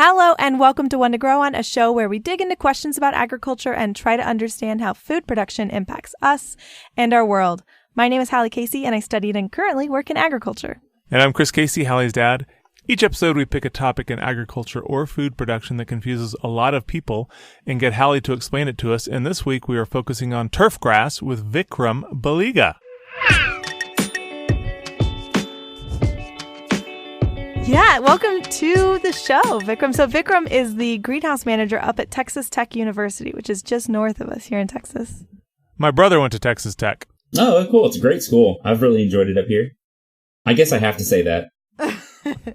Hello and welcome to One to Grow On, a show where we dig into questions about agriculture and try to understand how food production impacts us and our world. My name is Hallie Casey and I studied and currently work in agriculture. And I'm Chris Casey, Hallie's dad. Each episode we pick a topic in agriculture or food production that confuses a lot of people and get Hallie to explain it to us. And this week we are focusing on turfgrass with Vikram Baliga. Yeah, welcome to the show, Vikram. So Vikram is the greenhouse manager up at Texas Tech University, which is just north of us here in Texas. My brother went to Texas Tech. Oh, cool. It's a great school. I've really enjoyed it up here. I guess I have to say that.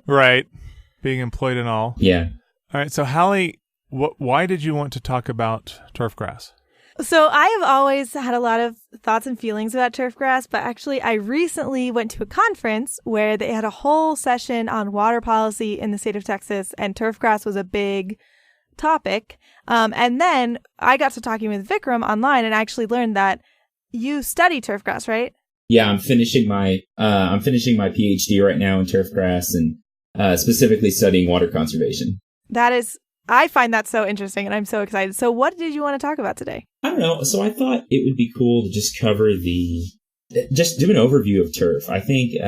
Right. Being employed and all. Yeah. All right. So Hallie, why did you want to talk about turfgrass? So I have always had a lot of thoughts and feelings about turfgrass, but actually I recently went to a conference where they had a whole session on water policy in the state of Texas, and turfgrass was a big topic. And then I got to talking with Vikram online and I actually learned that you study turfgrass, right? Yeah, I'm finishing my PhD right now in turfgrass and specifically studying water conservation. I find that so interesting and I'm so excited. So what did you want to talk about today? I don't know. So I thought it would be cool to just just do an overview of turf. I think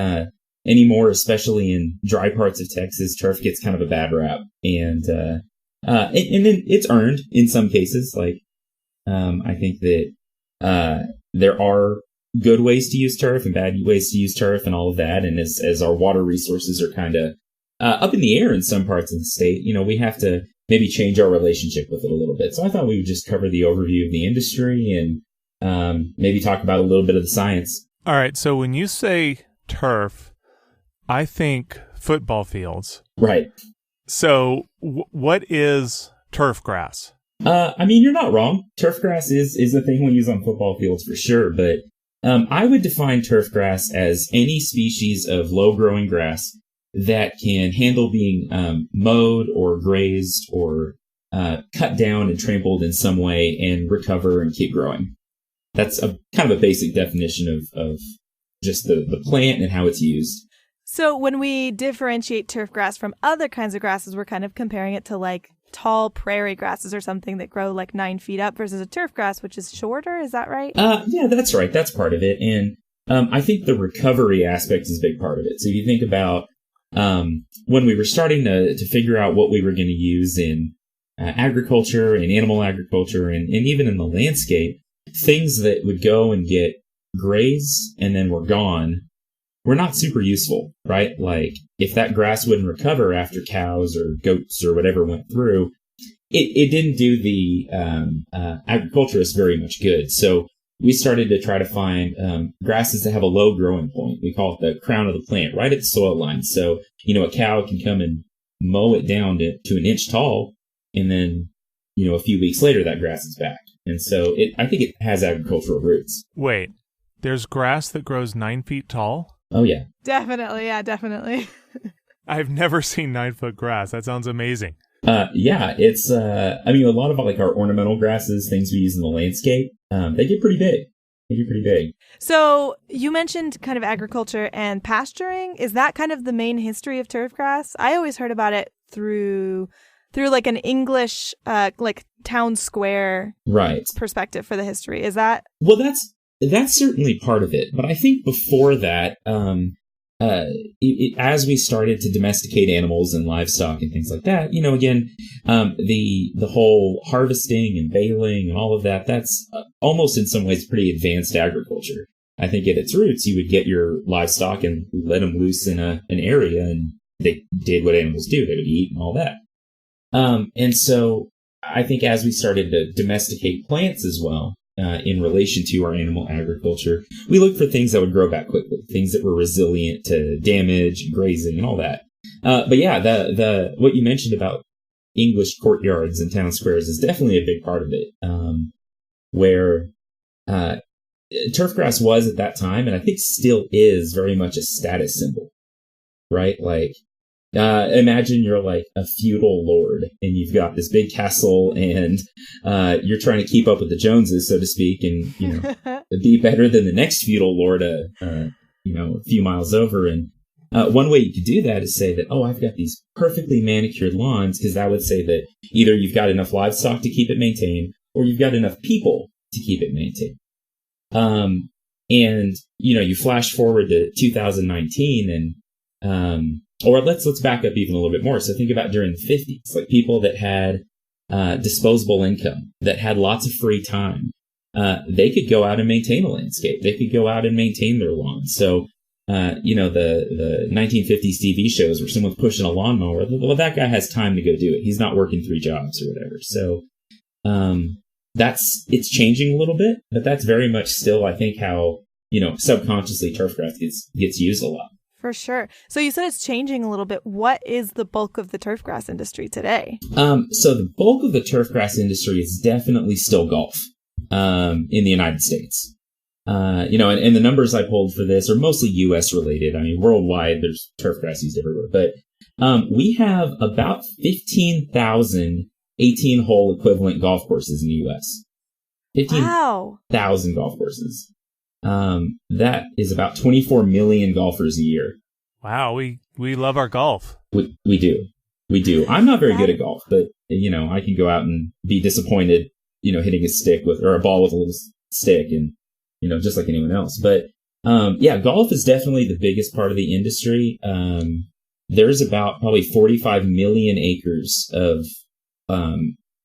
anymore, especially in dry parts of Texas, turf gets kind of a bad rap. And then it's earned in some cases. Like, I think that there are good ways to use turf and bad ways to use turf and all of that. And as our water resources are kind of up in the air in some parts of the state, we have to maybe change our relationship with it a little bit. So I thought we would just cover the overview of the industry and maybe talk about a little bit of the science. All right. So when you say turf, I think football fields. Right. So what is turfgrass? You're not wrong. Turfgrass is a thing we use on football fields for sure. But I would define turfgrass as any species of low-growing grass that can handle being mowed or grazed or cut down and trampled in some way and recover and keep growing. That's a kind of a basic definition of just the plant and how it's used. So when we differentiate turfgrass from other kinds of grasses, we're kind of comparing it to like tall prairie grasses or something that grow like 9 feet up versus a turfgrass, which is shorter. Is that right? Yeah, that's right. That's part of it. And I think the recovery aspect is a big part of it. So if you think about when we were starting to figure out what we were going to use in agriculture and animal agriculture and even in the landscape, things that would go and get grazed and then were gone were not super useful, right? Like if that grass wouldn't recover after cows or goats or whatever went through, it didn't do the agriculturists very much good. So we started to try to find grasses that have a low growing point. We call it the crown of the plant, right at the soil line. So, a cow can come and mow it down to an inch tall, and then, a few weeks later, that grass is back. And so I think it has agricultural roots. Wait, there's grass that grows 9 feet tall? Oh, yeah. Definitely. Yeah, definitely. I've never seen 9-foot grass. That sounds amazing. Yeah, it's, a lot of like our ornamental grasses, things we use in the landscape, they get pretty big. So you mentioned kind of agriculture and pasturing. Is that kind of the main history of turfgrass? I always heard about it through like an English, like town square right perspective for the history. Is that? Well, that's certainly part of it. But I think before that, as we started to domesticate animals and livestock and things like that, the whole harvesting and baling and all of that, that's almost in some ways pretty advanced agriculture. I think at its roots, you would get your livestock and let them loose in an area, and they did what animals do. They would eat and all that. And so I think as we started to domesticate plants as well, in relation to our animal agriculture, we looked for things that would grow back quickly, things that were resilient to damage, grazing, and all that. But yeah, the what you mentioned about English courtyards and town squares is definitely a big part of it, where turfgrass was at that time, and I think still is very much a status symbol, right? Like, imagine you're like a feudal lord and you've got this big castle and you're trying to keep up with the Joneses, so to speak, and be better than the next feudal lord a few miles over. And one way you could do that is say that, oh, I've got these perfectly manicured lawns, because that would say that either you've got enough livestock to keep it maintained, or you've got enough people to keep it maintained. And, you flash forward to 2019 and, or let's back up even a little bit more. So think about during the 50s, like people that had disposable income, that had lots of free time. They could go out and maintain a landscape. They could go out and maintain their lawn. So, the 1950s TV shows where someone's pushing a lawnmower, well, that guy has time to go do it. He's not working 3 jobs or whatever. So, it's changing a little bit, but that's very much still, I think, how, subconsciously turfgrass gets used a lot. For sure. So you said it's changing a little bit. What is the bulk of the turfgrass industry today? So the bulk of the turfgrass industry is definitely still golf, in the United States. And the numbers I pulled for this are mostly U.S. related. I mean, worldwide, there's turfgrass used everywhere. But we have about 15,000 18-hole equivalent golf courses in the U.S. 15,000 golf courses. That is about 24 million golfers a year. Wow, we love our golf. We do. I'm not very good at golf, but, I can go out and be disappointed, hitting a stick or a ball with a little stick and, just like anyone else. But, golf is definitely the biggest part of the industry. There's about probably 45 million acres of,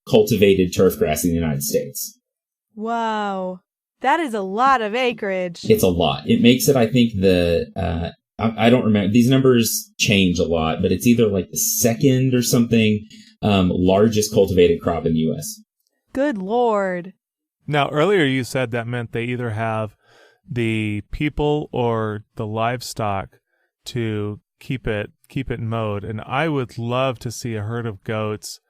cultivated turfgrass in the United States. Wow. That is a lot of acreage. It's a lot. It makes it, I think, I don't remember. These numbers change a lot, but it's either like the second or something largest cultivated crop in the U.S. Good Lord. Now, earlier you said that meant they either have the people or the livestock to keep it mowed. And I would love to see a herd of goats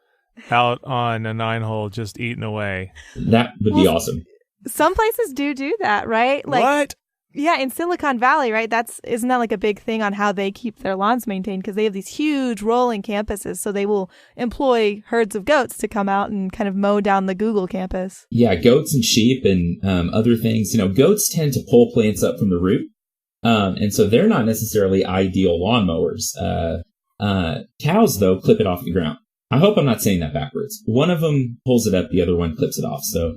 out on a 9-hole just eating away. That would be awesome. Some places do that, right? Like, what? Yeah, in Silicon Valley, right? Isn't that like a big thing on how they keep their lawns maintained? Because they have these huge rolling campuses, so they will employ herds of goats to come out and kind of mow down the Google campus. Yeah, goats and sheep and other things. Goats tend to pull plants up from the root, and so they're not necessarily ideal lawnmowers. Cows, though, clip it off the ground. I hope I'm not saying that backwards. One of them pulls it up, the other one clips it off. So,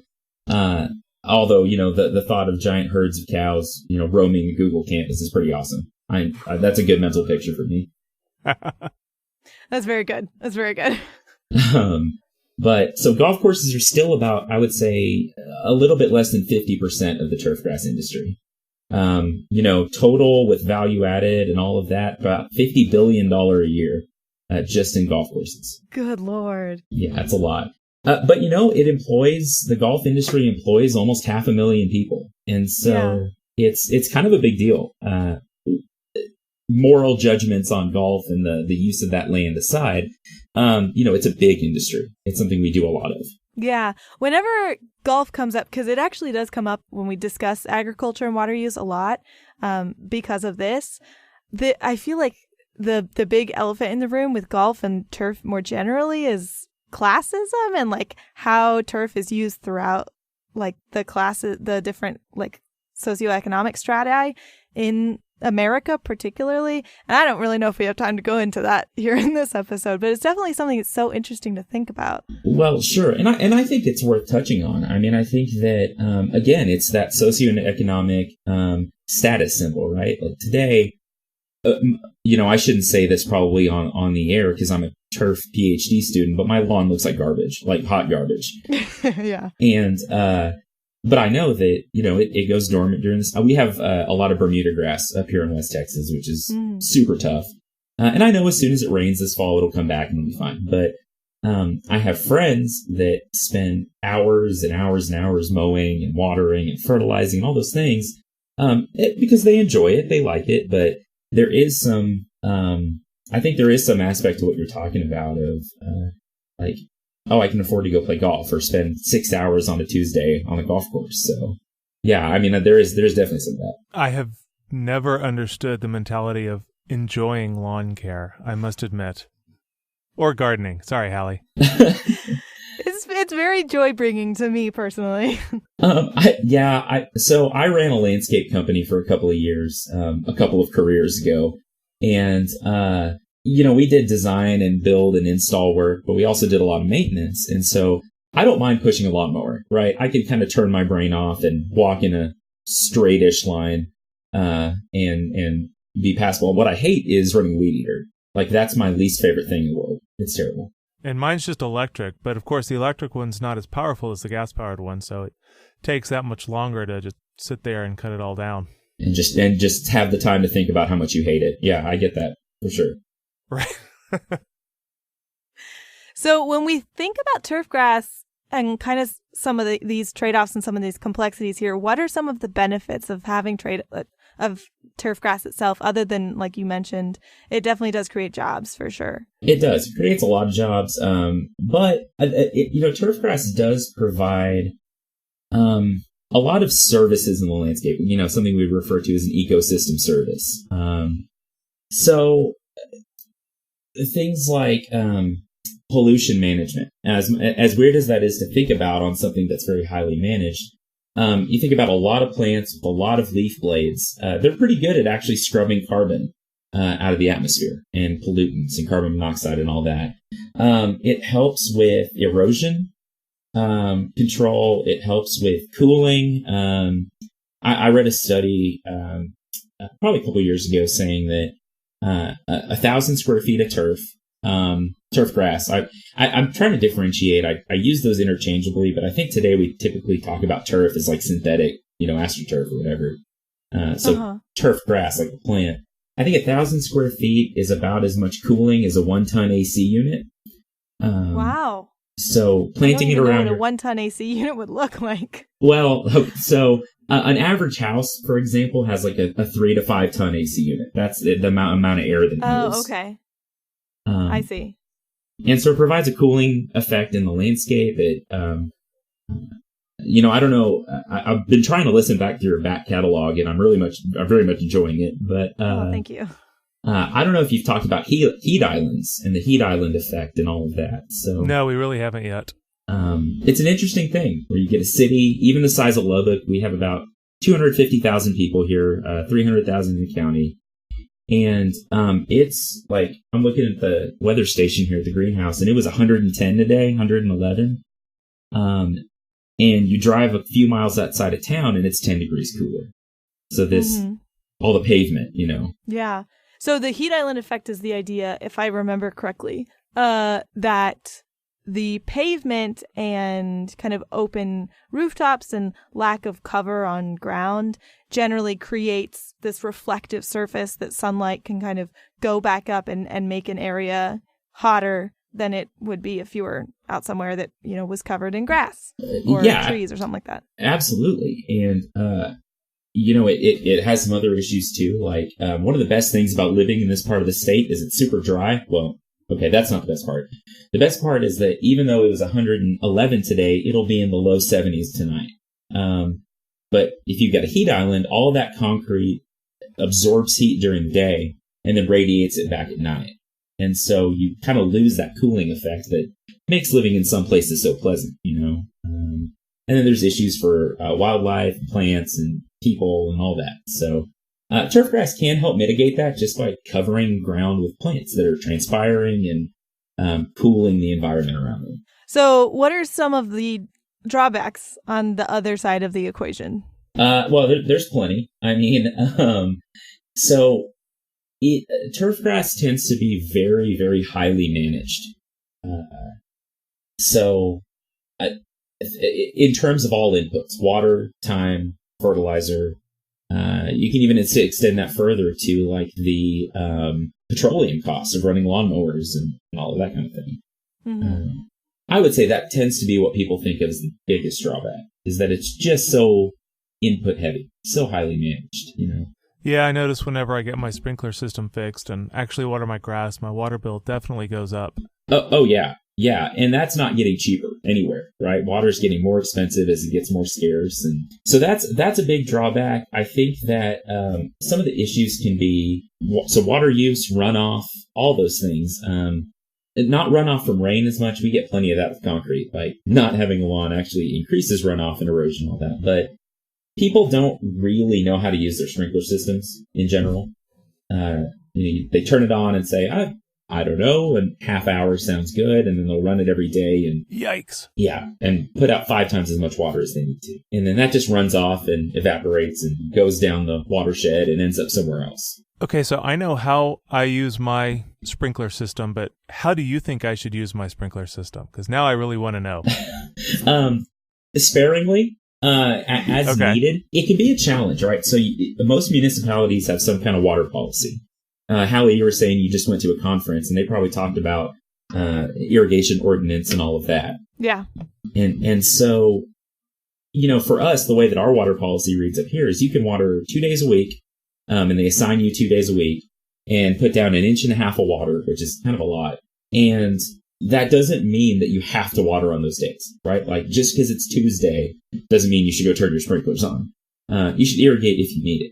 although, the thought of giant herds of cows, roaming a Google campus is pretty awesome. That's a good mental picture for me. That's very good. But so golf courses are still about, I would say, a little bit less than 50% of the turfgrass industry. Total with value added and all of that, about $50 billion a year. Just in golf courses. Good Lord. Yeah, that's a lot. But, the golf industry employs almost 500,000 people. And so it's kind of a big deal. Moral judgments on golf and the use of that land aside, it's a big industry. It's something we do a lot of. Yeah. Whenever golf comes up, because it actually does come up when we discuss agriculture and water use a lot because of this, I feel like the big elephant in the room with golf and turf more generally is classism and like how turf is used throughout like the different like socioeconomic strata in America particularly. And I don't really know if we have time to go into that here in this episode, but it's definitely something that's so interesting to think about. Well, sure. And I think it's worth touching on. I mean, I think that, again, it's that socioeconomic status symbol, right? Like today, I shouldn't say this probably on the air because I'm a turf PhD student, but my lawn looks like garbage, like hot garbage. Yeah. And, but I know that, it goes dormant during this. We have a lot of Bermuda grass up here in West Texas, which is super tough. And I know as soon as it rains this fall, it'll come back and it'll be fine. But I have friends that spend hours and hours and hours mowing and watering and fertilizing and all those things because they enjoy it. They like it. But there is some, I think there is some aspect to what you're talking about of I can afford to go play golf or spend 6 hours on a Tuesday on a golf course. So, yeah, I mean, there's definitely some of that. I have never understood the mentality of enjoying lawn care, I must admit. Or gardening. Sorry, Hallie. It's very joy-bringing to me personally. So I ran a landscape company for a couple of years, a couple of careers ago. And, we did design and build and install work, but we also did a lot of maintenance. And so I don't mind pushing a lawnmower, right? I can kind of turn my brain off and walk in a straightish line, and be passable. What I hate is running a weed eater. Like, that's my least favorite thing in the world. It's terrible. And mine's just electric, but of course the electric one's not as powerful as the gas-powered one, so it takes that much longer to just sit there and cut it all down. And just have the time to think about how much you hate it. Yeah, I get that for sure. Right. So when we think about turfgrass and kind of some of these trade-offs and some of these complexities here, what are some of the benefits of having of turfgrass itself, other than, like you mentioned, it definitely does create jobs for sure? It does. It creates a lot of jobs. But turfgrass does provide a lot of services in the landscape, something we refer to as an ecosystem service. So things like pollution management, as weird as that is to think about on something that's very highly managed, you think about a lot of plants with a lot of leaf blades. They're pretty good at actually scrubbing carbon out of the atmosphere and pollutants and carbon monoxide and all that. It helps with erosion control. It helps with cooling. I read a study probably a couple years ago saying that 1,000 square feet of turfgrass. I'm trying to differentiate. I use those interchangeably, but I think today we typically talk about turf as like synthetic, astroturf or whatever. Turfgrass, like a plant. I think 1,000 square feet is about as much cooling as a 1-ton AC unit. Wow. So planting it around what a 1-ton AC unit would look like. Well, so an average house, for example, has like a 3 to 5 ton AC unit. That's the amount of air that it moves. Oh, okay. I see. And so it provides a cooling effect in the landscape. It, I don't know. I've been trying to listen back to your back catalog, and I'm very much enjoying it. But thank you. I don't know if you've talked about heat islands and the heat island effect and all of that. So no, we really haven't yet. It's an interesting thing where you get a city, even the size of Lubbock. We have about 250,000 people here, 300,000 in the county. And it's like, I'm looking at the weather station here at the greenhouse, and it was 110 today, 111. And you drive a few miles outside of town, and it's 10 degrees cooler. So all the pavement, Yeah. So the heat island effect is the idea, if I remember correctly, that the pavement and kind of open rooftops and lack of cover on ground generally creates this reflective surface that sunlight can kind of go back up and make an area hotter than it would be if you were out somewhere that, was covered in grass or trees or something like that. Absolutely. And, it has some other issues too. Like, one of the best things about living in this part of the state is it's super dry. Well, okay, that's not the best part. The best part is that even though it was 111 today, it'll be in the low 70s tonight. But if you've got a heat island, all of that concrete absorbs heat during the day and then radiates it back at night. And so you kind of lose that cooling effect that makes living in some places so pleasant, and then there's issues for wildlife, plants, and people, and all that. So turfgrass can help mitigate that just by covering ground with plants that are transpiring and cooling the environment around them. So what are some of the drawbacks on the other side of the equation? Well, there's plenty. I mean, turfgrass tends to be very, very highly managed. In terms of all inputs, water, time, fertilizer, you can even extend that further to like the petroleum costs of running lawnmowers and all of that kind of thing. Mm-hmm. I would say that tends to be what people think of as the biggest drawback, is that it's just so input heavy, so highly managed, Yeah, I notice whenever I get my sprinkler system fixed and actually water my grass, my water bill definitely goes up. Oh yeah. Yeah, and that's not getting cheaper anywhere, right? Water's getting more expensive as it gets more scarce. And so that's a big drawback. I think that some of the issues can be, so water use, runoff, all those things. Not runoff from rain as much. We get plenty of that with concrete. Like, not having a lawn actually increases runoff and erosion, all that. But people don't really know how to use their sprinkler systems in general. They turn it on and say, I don't know, and half hour sounds good, and then they'll run it every day and yikes. Yeah, and put out 5 times as much water as they need to. And then that just runs off and evaporates and goes down the watershed and ends up somewhere else. Okay, so I know how I use my sprinkler system, but how do you think I should use my sprinkler system? Because now I really want to know. Sparingly, as needed. It can be a challenge, right? So most municipalities have some kind of water policy. Hallie, you were saying you just went to a conference, and they probably talked about irrigation ordinance and all of that. Yeah. And so, for us, the way that our water policy reads up here is you can water 2 days a week, and they assign you 2 days a week, and put down 1.5 inches of water, which is kind of a lot. And that doesn't mean that you have to water on those days, right? Like, just because it's Tuesday doesn't mean you should go turn your sprinklers on. You should irrigate if you need it.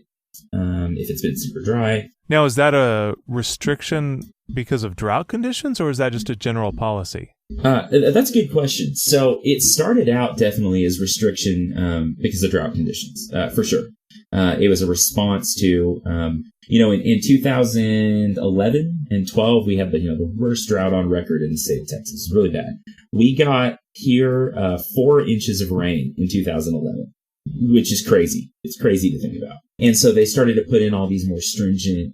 If it's been super dry. Now, is that a restriction because of drought conditions, or is that just a general policy? That's a good question. So it started out definitely as restriction because of drought conditions, for sure. It was a response to, in 2011 and 12, we had the worst drought on record in the state of Texas. It was really bad. We got here 4 inches of rain in 2011. Which is crazy. It's crazy to think about. And so they started to put in all these more stringent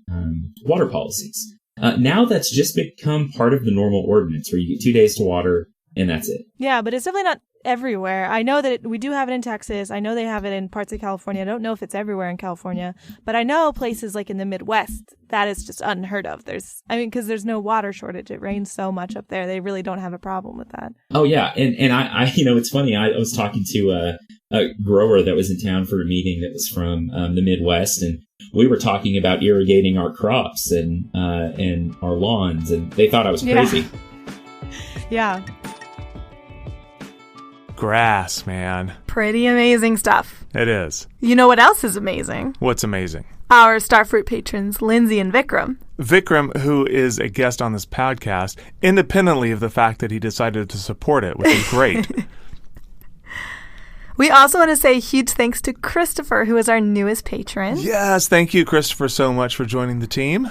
water policies. Now that's just become part of the normal ordinance where you get 2 days to water and that's it. Yeah, but it's definitely not everywhere. I know that we do have it in Texas. I know they have it in parts of California. I don't know if it's everywhere in California, but I know places like in the Midwest, that is just unheard of. Because there's no water shortage. It rains so much up there. They really don't have a problem with that. Oh, yeah. And I it's funny. I was talking to a grower that was in town for a meeting that was from the Midwest, and we were talking about irrigating our crops and our lawns, and they thought I was crazy. Yeah. Grass, man. Pretty amazing stuff. It is. You know what else is amazing? What's amazing? Our Starfruit patrons, Lindsay and Vikram. Vikram, who is a guest on this podcast, independently of the fact that he decided to support it, which is great. We also want to say huge thanks to Christopher, who is our newest patron. Yes, thank you, Christopher, so much for joining the team.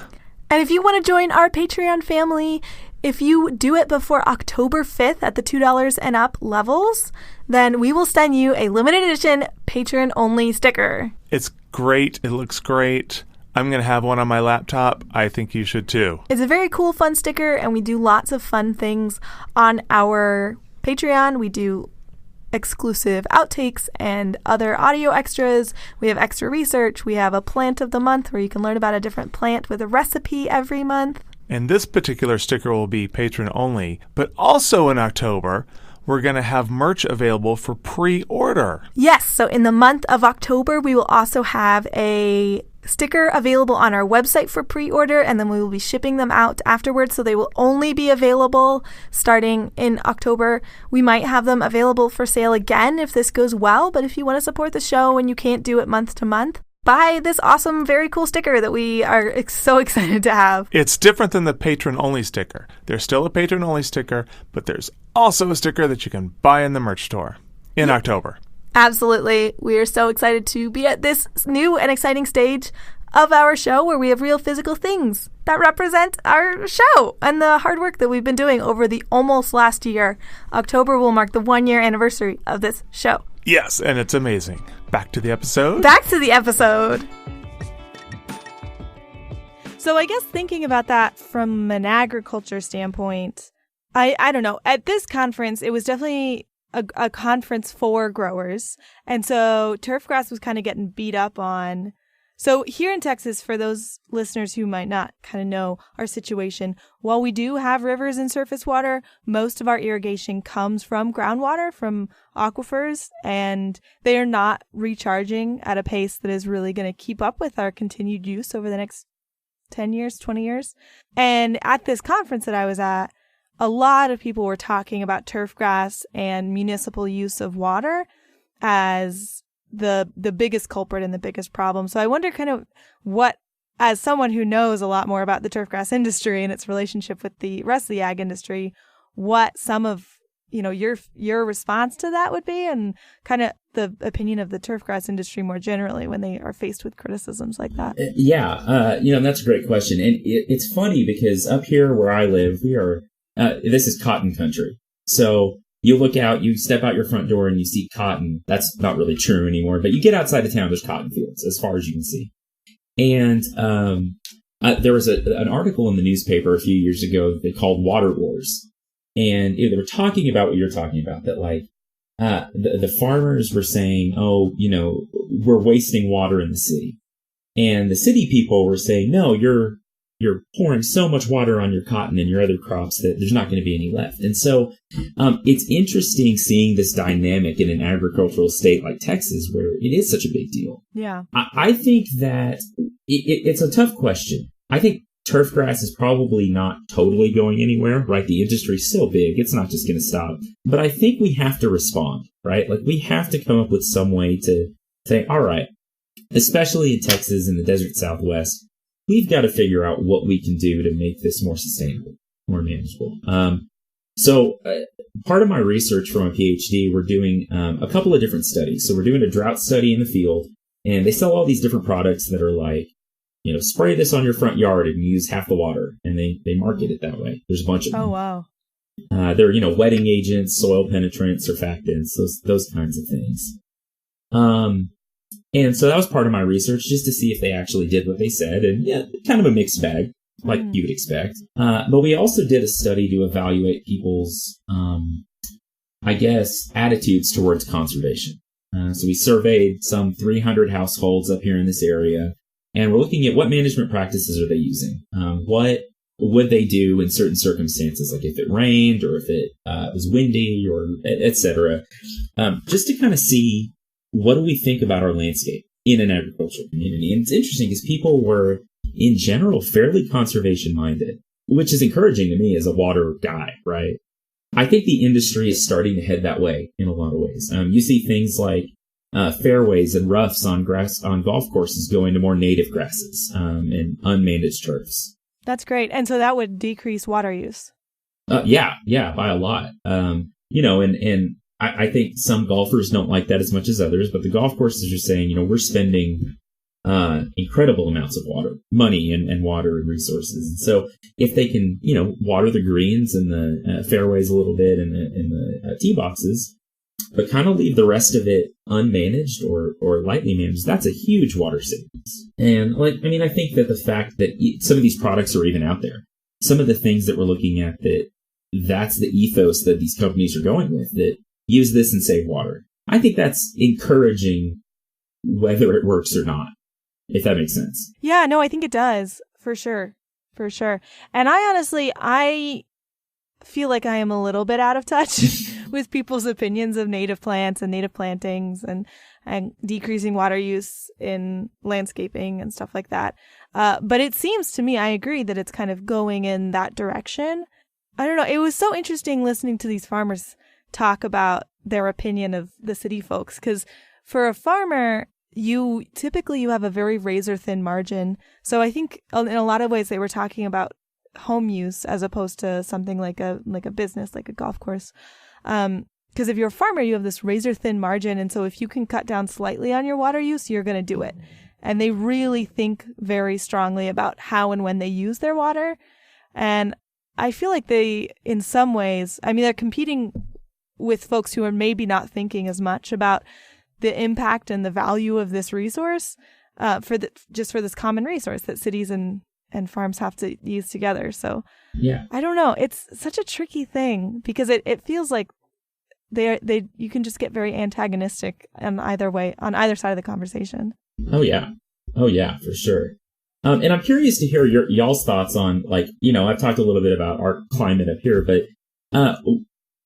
And if you want to join our Patreon family, if you do it before October 5th at the $2 and up levels, then we will send you a limited edition patron-only sticker. It's great. It looks great. I'm going to have one on my laptop. I think you should too. It's a very cool, fun sticker, and we do lots of fun things on our Patreon. We do exclusive outtakes and other audio extras. We have extra research. We have a plant of the month where you can learn about a different plant with a recipe every month. And this particular sticker will be patron only, but also in October, we're going to have merch available for pre-order. Yes, so in the month of October, we will also have a sticker available on our website for pre-order, and then we will be shipping them out afterwards, so they will only be available starting in October. We might have them available for sale again if this goes well, but if you want to support the show and you can't do it month to month, buy this awesome, very cool sticker that we are so excited to have. It's different than the patron-only sticker. There's still a patron-only sticker, but there's also a sticker that you can buy in the merch store in October. Absolutely. We are so excited to be at this new and exciting stage of our show where we have real physical things that represent our show and the hard work that we've been doing over the almost last year. October will mark the 1-year anniversary of this show. Yes, and it's amazing. Back to the episode. Back to the episode. So I guess thinking about that from an agriculture standpoint, I don't know. At this conference, it was definitely a conference for growers. And so Turfgrass was kind of getting beat up on. So here in Texas, for those listeners who might not kind of know our situation, while we do have rivers and surface water, most of our irrigation comes from groundwater, from aquifers, and they are not recharging at a pace that is really going to keep up with our continued use over the next 10 years, 20 years. And at this conference that I was at, a lot of people were talking about turfgrass and municipal use of water as the biggest culprit and the biggest problem. So I wonder kind of what, as someone who knows a lot more about the turfgrass industry and its relationship with the rest of the ag industry, what some of your response to that would be, and kind of the opinion of the turfgrass industry more generally when they are faced with criticisms like that. That's a great question. And it's funny because up here where I live, this is cotton country. So you look out, you step out your front door and you see cotton. That's not really true anymore, but you get outside of town, there's cotton fields as far as you can see. And there was an article in the newspaper a few years ago they called Water Wars. And they were talking about what you're talking about, that like the farmers were saying, we're wasting water in the city. And the city people were saying, no, you're pouring so much water on your cotton and your other crops that there's not going to be any left. And so it's interesting seeing this dynamic in an agricultural state like Texas, where it is such a big deal. Yeah. I think that it's a tough question. I think turfgrass is probably not totally going anywhere, right? The industry's so big, it's not just going to stop. But I think we have to respond, right? Like we have to come up with some way to say, all right, especially in Texas and the desert Southwest, we've got to figure out what we can do to make this more sustainable, more manageable. So part of my research for my PhD, we're doing a couple of different studies. So we're doing a drought study in the field, and they sell all these different products that are like, spray this on your front yard and use half the water, and they market it that way. There's a bunch of them. Oh, wow. They're, wetting agents, soil penetrants, surfactants, those kinds of things. And so that was part of my research, just to see if they actually did what they said. And yeah, kind of a mixed bag, like you would expect. But we also did a study to evaluate people's, attitudes towards conservation. So we surveyed some 300 households up here in this area, and we're looking at what management practices are they using? What would they do in certain circumstances, like if it rained or if it was windy or et cetera, just to kind of see, what do we think about our landscape in an agricultural community? And it's interesting because people were, in general, fairly conservation-minded, which is encouraging to me as a water guy, right? I think the industry is starting to head that way in a lot of ways. You see things like fairways and roughs on golf courses going to more native grasses and unmanaged turfs. That's great. And so that would decrease water use. Yeah, by a lot. And I think some golfers don't like that as much as others, but the golf courses are saying, we're spending incredible amounts of money and water and resources. And so if they can, water the greens and the fairways a little bit and the tee boxes, but kind of leave the rest of it unmanaged or lightly managed, that's a huge water savings. And I think that the fact that some of these products are even out there, some of the things that we're looking at, that's the ethos that these companies are going with, that use this and save water. I think that's encouraging whether it works or not, if that makes sense. Yeah, no, I think it does, for sure. And I feel like I am a little bit out of touch with people's opinions of native plants and native plantings and decreasing water use in landscaping and stuff like that. But it seems to me, I agree that it's kind of going in that direction. I don't know. It was so interesting listening to these farmers talk about their opinion of the city folks, because for a farmer, you have a very razor thin margin. So I think in a lot of ways they were talking about home use as opposed to something like a business, like a golf course. Because if you're a farmer, you have this razor thin margin, and so if you can cut down slightly on your water use, you're going to do it. And they really think very strongly about how and when they use their water. And I feel like they, in some ways, they're competing with folks who are maybe not thinking as much about the impact and the value of this resource for this common resource that cities and farms have to use together. So yeah, I don't know. It's such a tricky thing because it feels like you can just get very antagonistic on either side of the conversation. Oh yeah, for sure. And I'm curious to hear y'all's thoughts on, I've talked a little bit about our climate up here, but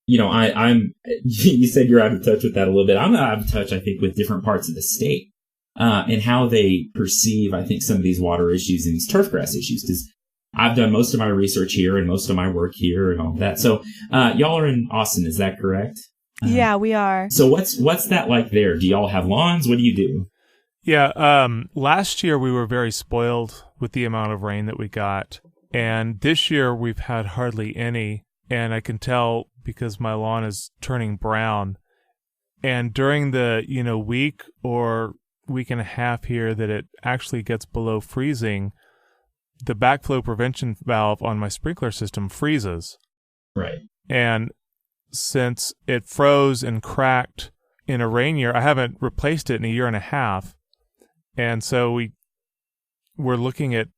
you said you're out of touch with that a little bit. I'm out of touch, I think, with different parts of the state, and how they perceive, I think, some of these water issues and these turfgrass issues, because I've done most of my research here and most of my work here and all of that. So, y'all are in Austin, is that correct? Yeah, we are. So what's that like there? Do y'all have lawns? What do you do? Yeah, last year we were very spoiled with the amount of rain that we got. And this year we've had hardly any. And I can tell because my lawn is turning brown. And during the, week or week and a half here that it actually gets below freezing, the backflow prevention valve on my sprinkler system freezes. Right. And since it froze and cracked in a rain year, I haven't replaced it in a year and a half. And so we're looking at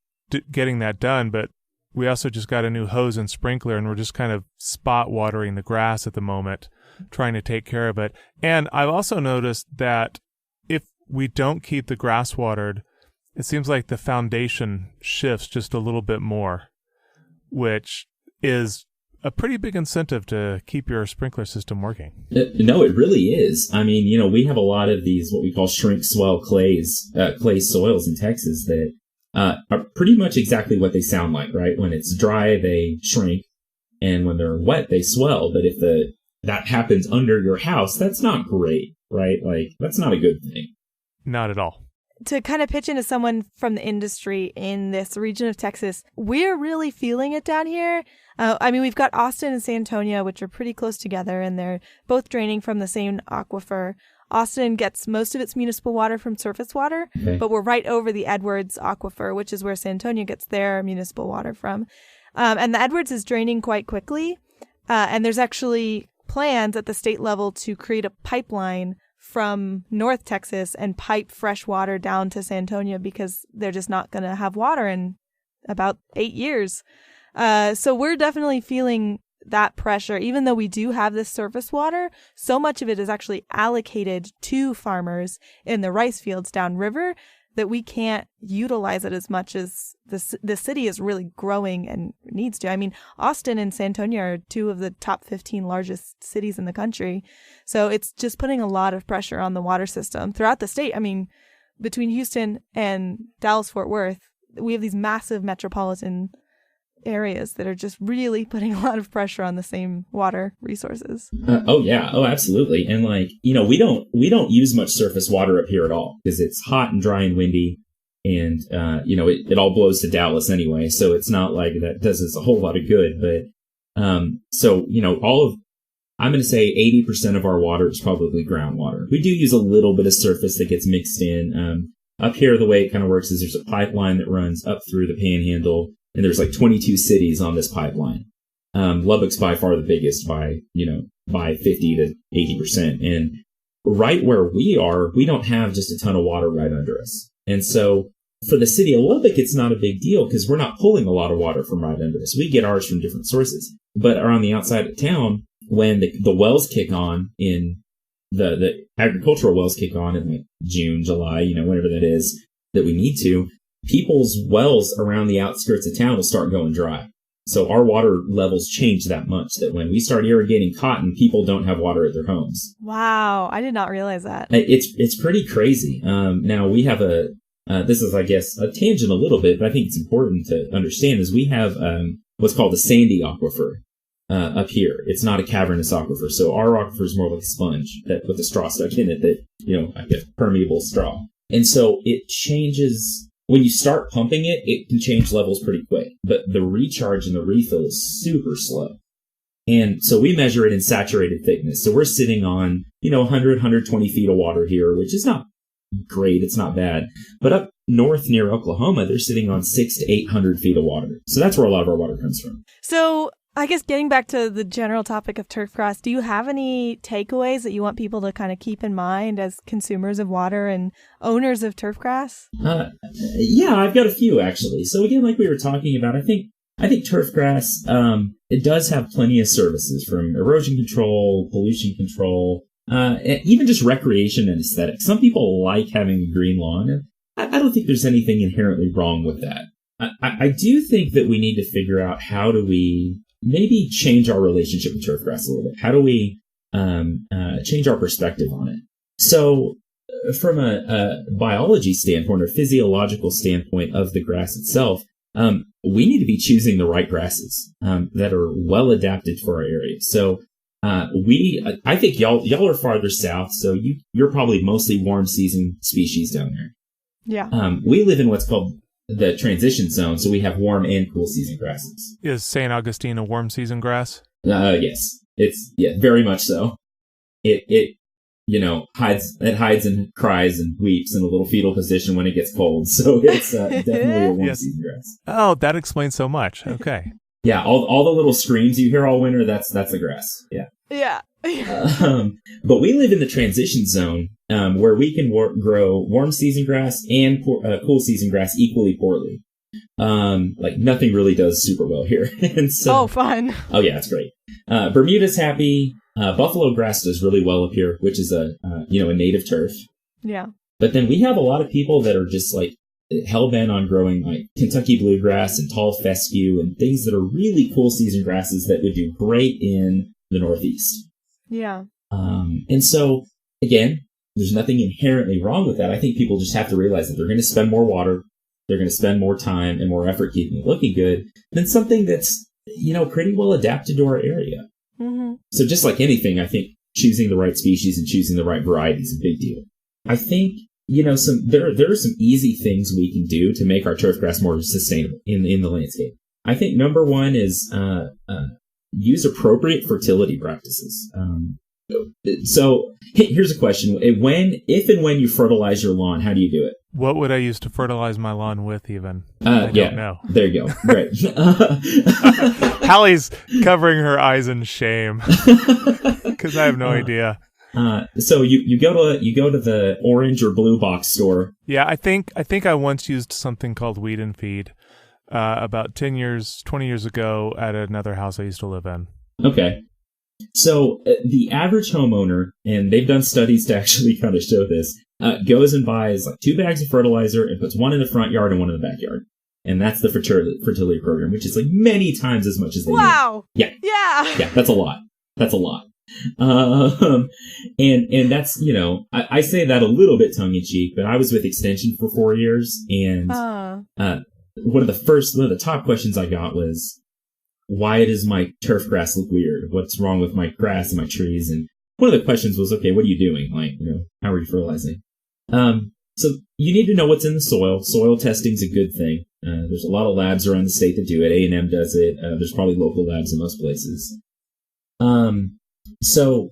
getting that done, but we also just got a new hose and sprinkler, and we're just kind of spot watering the grass at the moment, trying to take care of it. And I've also noticed that if we don't keep the grass watered, it seems like the foundation shifts just a little bit more, which is a pretty big incentive to keep your sprinkler system working. No, it really is. I mean, we have a lot of these, what we call shrink swell clay soils in Texas that are pretty much exactly what they sound like, right? When it's dry, they shrink, and when they're wet, they swell. But if that happens under your house, that's not great, right? Like, that's not a good thing. Not at all. To kind of pitch into someone from the industry in this region of Texas, we're really feeling it down here. We've got Austin and San Antonio, which are pretty close together, and they're both draining from the same aquifer. Austin gets most of its municipal water from surface water, but we're right over the Edwards aquifer, which is where San Antonio gets their municipal water from. And the Edwards is draining quite quickly, and there's actually plans at the state level to create a pipeline from North Texas and pipe fresh water down to San Antonio because they're just not going to have water in about 8 years. So we're definitely feeling that pressure. Even though we do have this surface water, so much of it is actually allocated to farmers in the rice fields downriver that we can't utilize it as much as the city is really growing and needs to. I mean, Austin and San Antonio are two of the top 15 largest cities in the country. So it's just putting a lot of pressure on the water system throughout the state. I mean, between Houston and Dallas-Fort Worth, we have these massive metropolitan areas that are just really putting a lot of pressure on the same water resources. Oh, absolutely. And we don't use much surface water up here at all because it's hot and dry and windy, and it all blows to Dallas anyway. So it's not like that does us a whole lot of good. But I'm going to say 80% of our water is probably groundwater. We do use a little bit of surface that gets mixed in. Up here, the way it kind of works is there's a pipeline that runs up through the Panhandle. And there's 22 cities on this pipeline. Lubbock's by far the biggest by 50 to 80%. And right where we are, we don't have just a ton of water right under us. And so for the city of Lubbock, it's not a big deal because we're not pulling a lot of water from right under us. We get ours from different sources. But around the outside of town, when the wells kick on in the agricultural wells kick on in June, July, whenever that is that we need to, people's wells around the outskirts of town will start going dry. So our water levels change that much that when we start irrigating cotton, people don't have water at their homes. Wow. I did not realize that. It's pretty crazy. Now we have this is, I guess, a tangent a little bit, but I think it's important to understand is we have what's called the sandy aquifer up here. It's not a cavernous aquifer. So our aquifer is more like a sponge with a straw stuck in it that, I guess, permeable straw. And so it changes. When you start pumping it, it can change levels pretty quick, but the recharge and the refill is super slow. And so we measure it in saturated thickness. So we're sitting on, 100, 120 feet of water here, which is not great. It's not bad. But up north near Oklahoma, they're sitting on 600 to 800 feet of water. So that's where a lot of our water comes from. So I guess getting back to the general topic of turfgrass, do you have any takeaways that you want people to kind of keep in mind as consumers of water and owners of turfgrass? Yeah, I've got a few actually. So again, like we were talking about, I think turfgrass, it does have plenty of services from erosion control, pollution control, and even just recreation and aesthetics. Some people like having a green lawn, and I don't think there's anything inherently wrong with that. I do think that we need to figure out how do we maybe change our relationship with turfgrass a little bit. How do we change our perspective on it? So from a biology standpoint or physiological standpoint of the grass itself, we need to be choosing the right grasses that are well adapted for our area. So I think y'all are farther south, so you're probably mostly warm season species down there. Yeah. We live in what's called the transition zone, so we have warm and cool season grasses. Is St. Augustine a warm season grass? Yes. It's very much so. It hides and cries and weeps in a little fetal position when it gets cold. So it's definitely a warm season grass. Oh, that explains so much. Okay. Yeah, all the little screams you hear all winter, that's the grass. Yeah. Yeah. But we live in the transition zone where we can grow warm season grass and cool season grass equally poorly. Like nothing really does super well here. And so, fun. Oh yeah, it's great. Bermuda's happy. Buffalo grass does really well up here, which is a native turf. Yeah. But then we have a lot of people that are just like hell bent on growing like Kentucky bluegrass and tall fescue and things that are really cool season grasses that would do great in the Northeast. Yeah. And so again, there's nothing inherently wrong with that. I think people just have to realize that they're going to spend more water, they're going to spend more time and more effort keeping it looking good than something that's, pretty well adapted to our area. Mm-hmm. So just like anything, I think choosing the right species and choosing the right variety is a big deal. I think, there are some easy things we can do to make our turf grass more sustainable in the landscape. I think number one is use appropriate fertility practices. So here's a question. If and when you fertilize your lawn, how do you do it? What would I use to fertilize my lawn with even? I don't know. There you go. Great. Hallie's covering her eyes in shame because I have no idea. So you go to the orange or blue box store. Yeah, I think I once used something called Weed and Feed about 20 years ago at another house I used to live in. Okay. So the average homeowner, and they've done studies to actually kind of show this, goes and buys like 2 bags of fertilizer and puts one in the front yard and one in the backyard. And that's the fertility program, which is like many times as much as they Wow. need. Yeah. Yeah. Yeah, that's a lot. And that's, I say that a little bit tongue in cheek, but I was with Extension for 4 years. And one of the top questions I got was, why does my turf grass look weird? What's wrong with my grass and my trees? And one of the questions was, okay, what are you doing? Like, how are you fertilizing? So you need to know what's in the soil. Soil testing is a good thing. There's a lot of labs around the state that do it. A&M does it. There's probably local labs in most places. So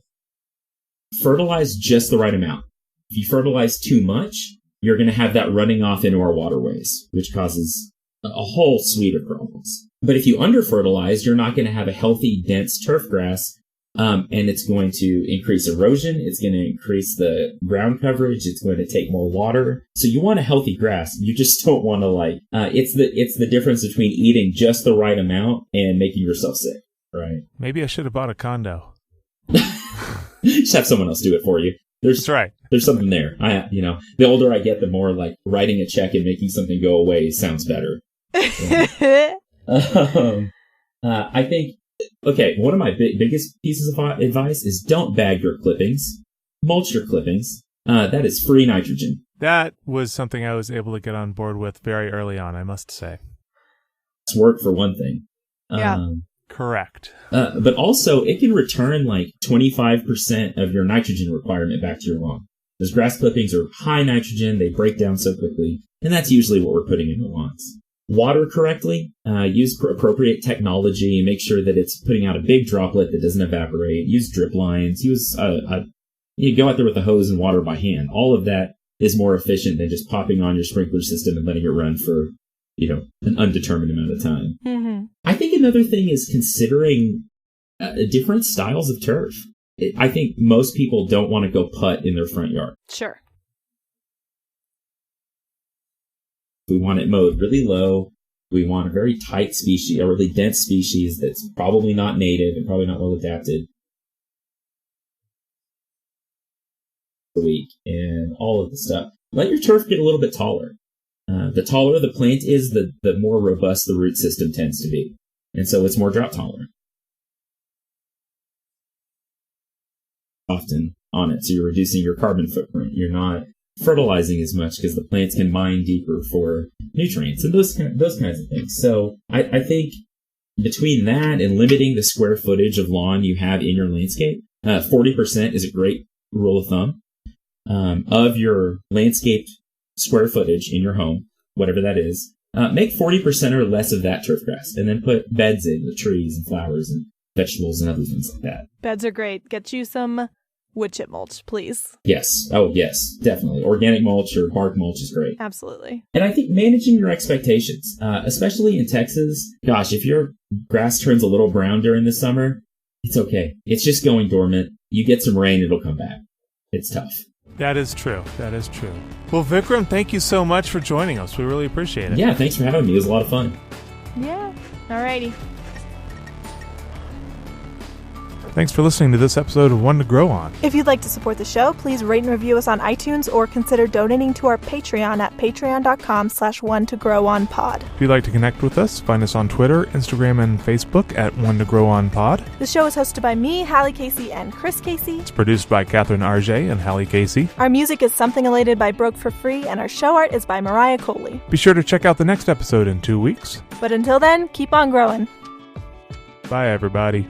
fertilize just the right amount. If you fertilize too much, you're going to have that running off into our waterways, which causes a whole suite of problems. But if you under-fertilize, you're not going to have a healthy, dense turf grass, and it's going to increase erosion. It's going to increase the ground coverage. It's going to take more water. So you want a healthy grass. You just don't want to it's the difference between eating just the right amount and making yourself sick, right? Maybe I should have bought a condo. Just have someone else do it for you. That's right. There's something there. The older I get, the more like writing a check and making something go away sounds better. I think, one of my biggest pieces of advice is don't bag your clippings. Mulch your clippings. That is free nitrogen. That was something I was able to get on board with very early on, I must say. It's work for one thing. Yeah. Correct. But also, it can return like 25% of your nitrogen requirement back to your lawn. Those grass clippings are high nitrogen. They break down so quickly. And that's usually what we're putting in the lawns. Water correctly, use appropriate technology, make sure that it's putting out a big droplet that doesn't evaporate, use drip lines, you go out there with a hose and water by hand. All of that is more efficient than just popping on your sprinkler system and letting it run for, an undetermined amount of time. Mm-hmm. I think another thing is considering different styles of turf. I think most people don't want to go putt in their front yard. Sure. We want it mowed really low. We want a very tight species, a really dense species that's probably not native and probably not well adapted. And all of the stuff. Let your turf get a little bit taller. The taller the plant is, the more robust the root system tends to be. And so it's more drought tolerant. Often on it. So you're reducing your carbon footprint. You're not fertilizing as much because the plants can mine deeper for nutrients and those kinds of things. So I think between that and limiting the square footage of lawn you have in your landscape, 40% is a great rule of thumb of your landscaped square footage in your home, whatever that is. Make 40% or less of that turf grass and then put beds in with trees and flowers and vegetables and other things like that. Beds are great. Get you some wood chip mulch, please. Yes. Oh, yes, definitely. Organic mulch or bark mulch is great. Absolutely. And I think managing your expectations, especially in Texas, gosh, if your grass turns a little brown during the summer, it's okay. It's just going dormant. You get some rain, it'll come back. It's tough. That is true. That is true. Well, Vikram, thank you so much for joining us. We really appreciate it. Yeah, thanks for having me. It was a lot of fun. Yeah. Alrighty. Thanks for listening to this episode of One to Grow On. If you'd like to support the show, please rate and review us on iTunes or consider donating to our Patreon at patreon.com/onetogrowonpod. If you'd like to connect with us, find us on Twitter, Instagram, and Facebook at One to Grow On Pod. The show is hosted by me, Hallie Casey, and Chris Casey. It's produced by Catherine Arge and Hallie Casey. Our music is Something Elated by Broke for Free, and our show art is by Mariah Coley. Be sure to check out the next episode in 2 weeks. But until then, keep on growing. Bye, everybody.